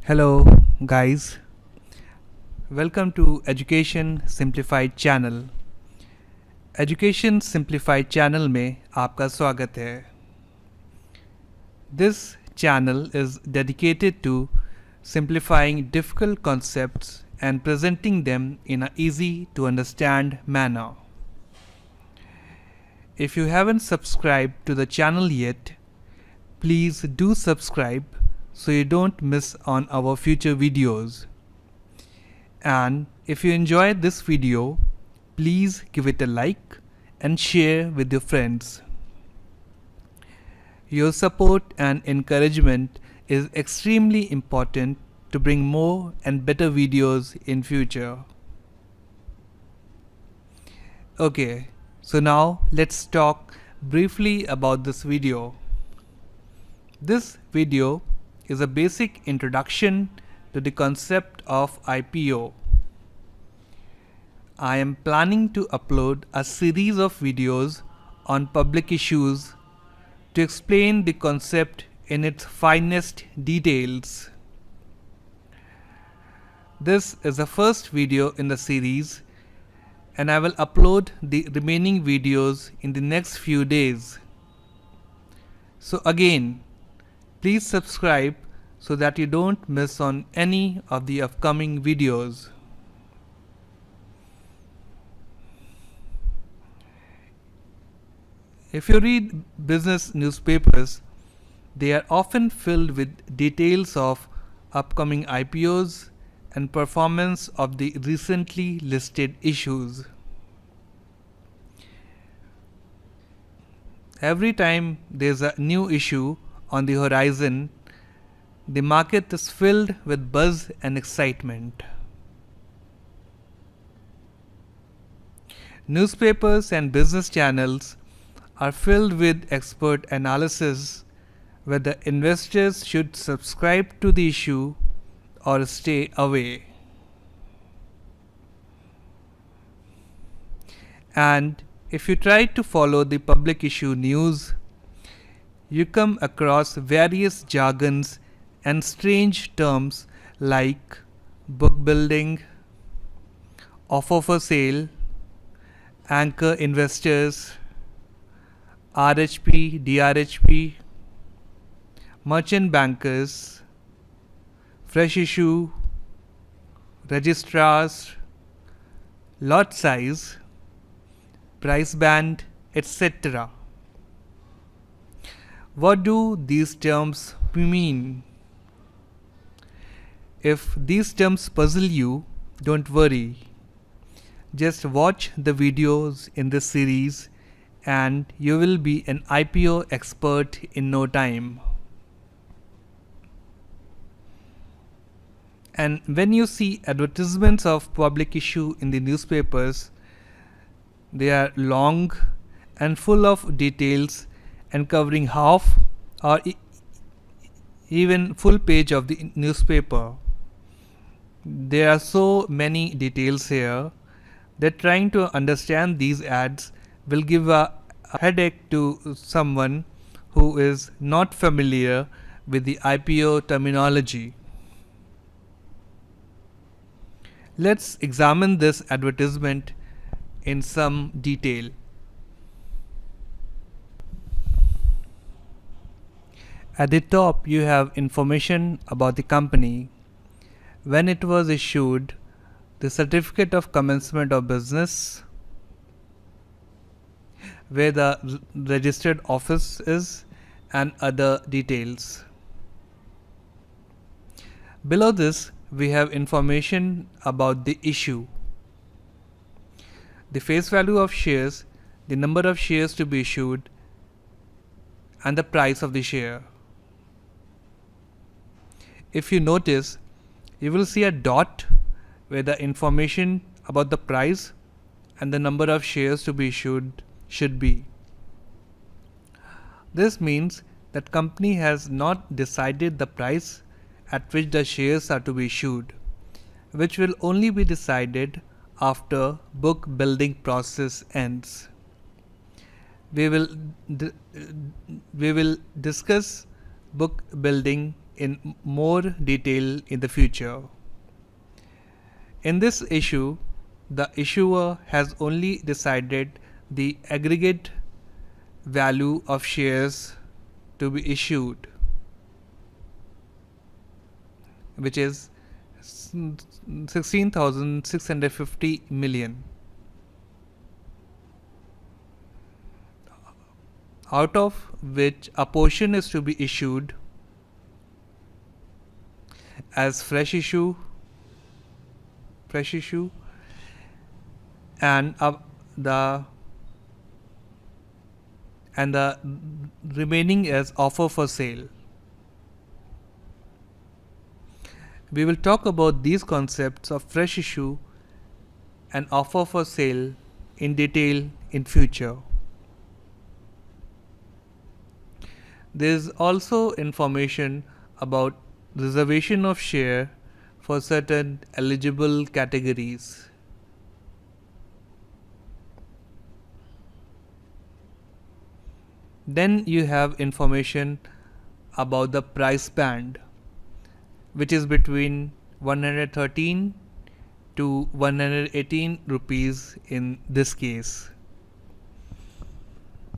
Hello guys, welcome to Education Simplified channel. Education Simplified channel में आपका स्वागत है. This channel is dedicated to simplifying difficult concepts and presenting them in an easy to understand manner. If you haven't subscribed to the channel yet, please do subscribe so you don't miss on our future videos. And if you enjoyed this video, please give it a like and share with your friends. Your support and encouragement is extremely important to bring more and better videos in future. Okay, so now let's talk briefly about this video. This video is a basic introduction to the concept of IPO. I am planning to upload a series of videos on public issues to explain the concept in its finest details. This is the first video in the series, and I will upload the remaining videos in the next few days. So again, please subscribe so that you don't miss on any of the upcoming videos. If you read business newspapers, they are often filled with details of upcoming IPOs and performance of the recently listed issues. Every time there's a new issue on the horizon, the market is filled with buzz and excitement. Newspapers and business channels are filled with expert analysis whether investors should subscribe to the issue or stay away. And if you try to follow the public issue news, you come across various jargons and strange terms like book building, offer for sale, anchor investors, RHP, DRHP, merchant bankers, fresh issue, registrars, lot size, price band, etc. What do these terms mean? If these terms puzzle you, don't worry. Just watch the videos in this series and you will be an IPO expert in no time. And when you see advertisements of public issue in the newspapers, they are long and full of details and covering half or even full page of the newspaper. There are so many details here that trying to understand these ads will give a headache to someone who is not familiar with the IPO terminology. Let's examine this advertisement in some detail. At the top, you have information about the company, when it was issued, the certificate of commencement of business, where the registered office is, and other details. Below this, we have information about the issue, the face value of shares, the number of shares to be issued, and the price of the share. If you notice, you will see a dot where the information about the price and the number of shares to be issued should be. This means that company has not decided the price at which the shares are to be issued, which will only be decided after book building process ends. We will discuss book building in more detail in the future. In this issue, the issuer has only decided the aggregate value of shares to be issued, which is 16,650 million, out of which a portion is to be issued as fresh issue, and the remaining as offer for sale. We will talk about these concepts of fresh issue and offer for sale in detail in future. There is also information about reservation of share for certain eligible categories. Then you have information about the price band, which is between 113 to 118 rupees in this case.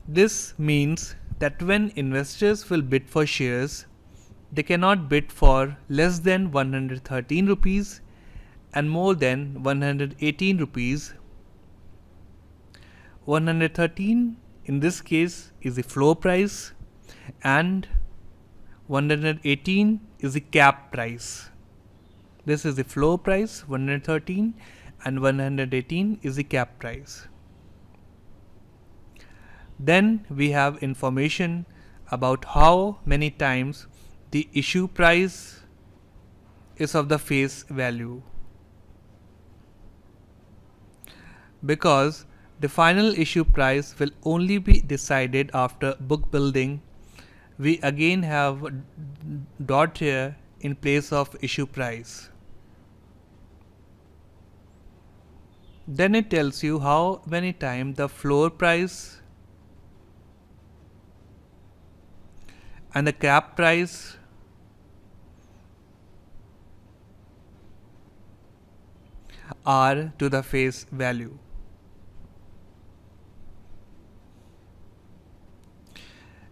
This means that when investors will bid for shares, they cannot bid for less than 113 rupees and more than 118 rupees. 113 in this case is the floor price and 118 is the cap price. This is the floor price 113 and 118 is the cap price. Then we have information about how many times the issue price is of the face value. Because the final issue price will only be decided after book building, we again have a dot here in place of issue price. Then it tells you how many times the floor price and the cap price are to the face value.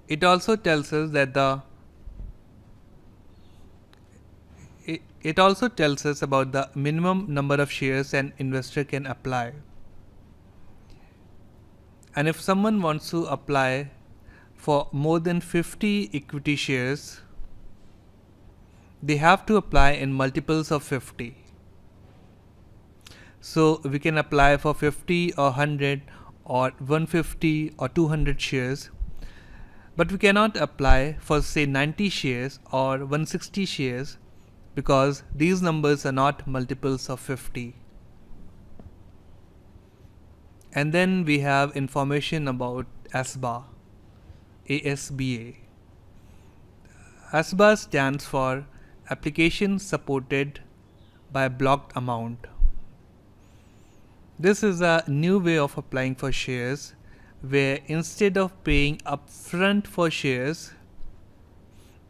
It also tells us that it also tells us about the minimum number of shares an investor can apply. And if someone wants to apply for more than 50 equity shares, they have to apply in multiples of 50. So we can apply for 50 or 100 or 150 or 200 shares, but we cannot apply for say 90 shares or 160 shares because these numbers are not multiples of 50. And then we have information about ASBA. ASBA stands for Application Supported by Blocked Amount. This is a new way of applying for shares, where instead of paying upfront for shares,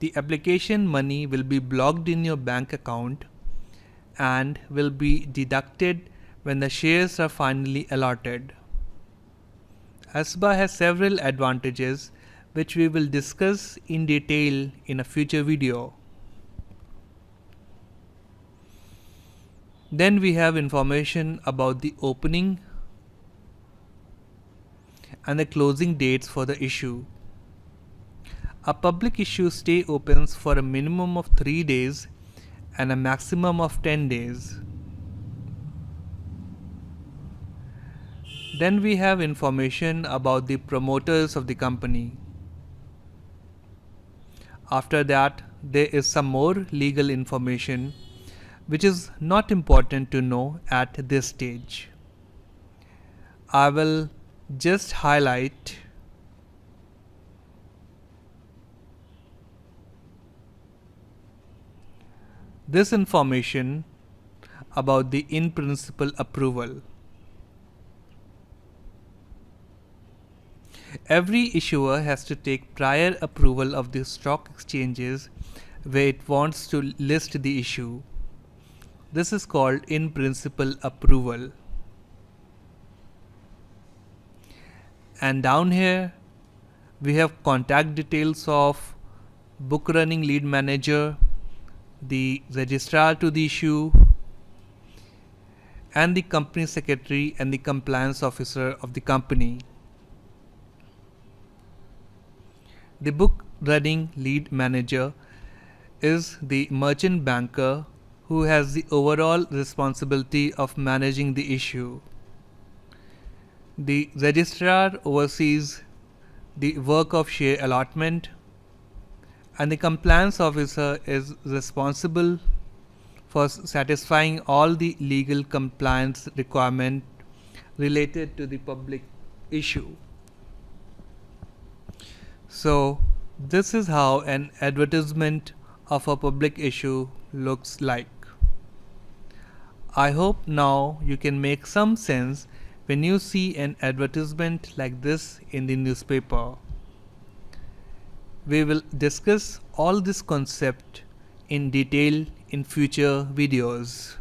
the application money will be blocked in your bank account and will be deducted when the shares are finally allotted. ASBA has several advantages which we will discuss in detail in a future video. Then we have information about the opening and the closing dates for the issue. A public issue stay opens for a minimum of 3 days and a maximum of 10 days. Then we have information about the promoters of the company. After that, there is some more legal information which is not important to know at this stage. I will just highlight this information about the in-principle approval. Every issuer has to take prior approval of the stock exchanges where it wants to list the issue. This is called in principle approval. And down here we have contact details of book running lead manager, the registrar to the issue, and the company secretary and the compliance officer of the company. The book running lead manager is the merchant banker who has the overall responsibility of managing the issue. The registrar oversees the work of share allotment, and the compliance officer is responsible for satisfying all the legal compliance requirements related to the public issue. So this is how an advertisement of a public issue looks like. I hope now you can make some sense when you see an advertisement like this in the newspaper. We will discuss all this concept in detail in future videos.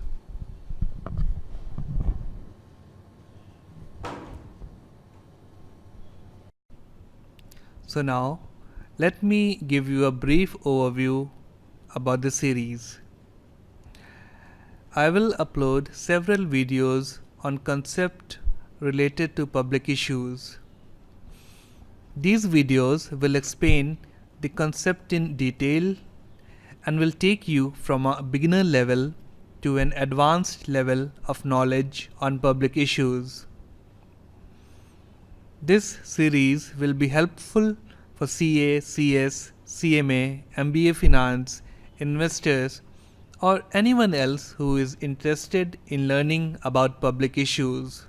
So now let me give you a brief overview about the series. I will upload several videos on concept related to public issues. These videos will explain the concept in detail and will take you from a beginner level to an advanced level of knowledge on public issues. This series will be helpful for CA, CS, CMA, MBA Finance, investors, or anyone else who is interested in learning about public issues.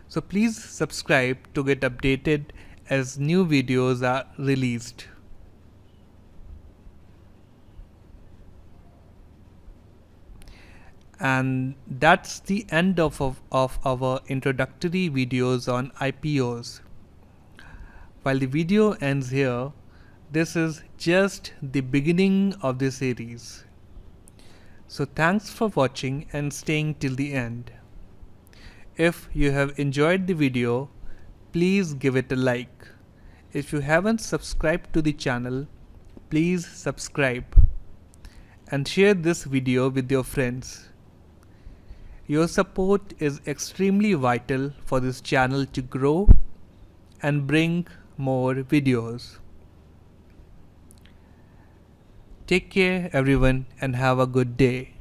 So please subscribe to get updated as new videos are released. And that's the end of our introductory videos on IPOs. While the video ends here, this is just the beginning of the series. So thanks for watching and staying till the end. If you have enjoyed the video, please give it a like. If you haven't subscribed to the channel, please subscribe and share this video with your friends. Your support is extremely vital for this channel to grow and bring more videos. Take care everyone and have a good day.